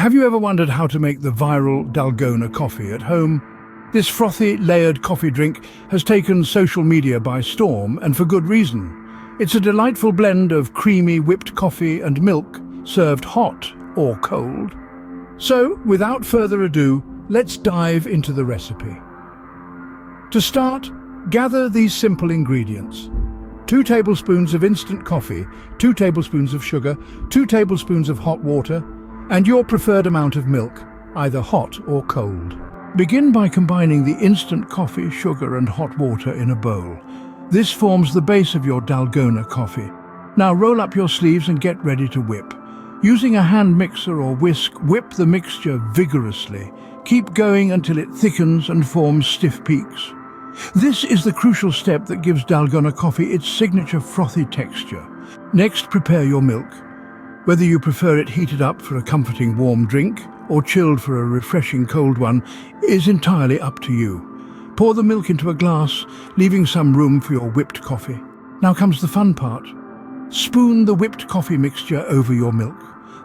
Have you ever wondered how to make the viral Dalgona coffee at home? This frothy, layered coffee drink has taken social media by storm, and for good reason. It's a delightful blend of creamy whipped coffee and milk, served hot or cold. So, without further ado, let's dive into the recipe. To start, gather these simple ingredients. 2 tablespoons of instant coffee, 2 tablespoons of sugar, 2 tablespoons of hot water, and your preferred amount of milk, either hot or cold. Begin by combining the instant coffee, sugar and hot water in a bowl. This forms the base of your Dalgona coffee. Now roll up your sleeves and get ready to whip. Using a hand mixer or whisk, whip the mixture vigorously. Keep going until it thickens and forms stiff peaks. This is the crucial step that gives Dalgona coffee its signature frothy texture. Next, prepare your milk. Whether you prefer it heated up for a comforting warm drink or chilled for a refreshing cold one is entirely up to you. Pour the milk into a glass, leaving some room for your whipped coffee. Now comes the fun part. Spoon the whipped coffee mixture over your milk.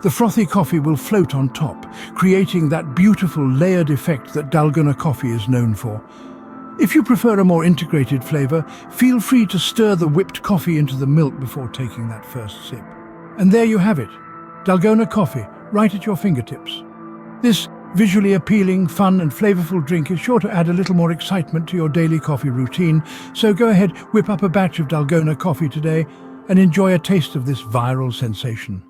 The frothy coffee will float on top, creating that beautiful layered effect that Dalgona coffee is known for. If you prefer a more integrated flavor, feel free to stir the whipped coffee into the milk before taking that first sip. And there you have it, Dalgona coffee, right at your fingertips. This visually appealing, fun and flavorful drink is sure to add a little more excitement to your daily coffee routine, so go ahead, whip up a batch of Dalgona coffee today and enjoy a taste of this viral sensation.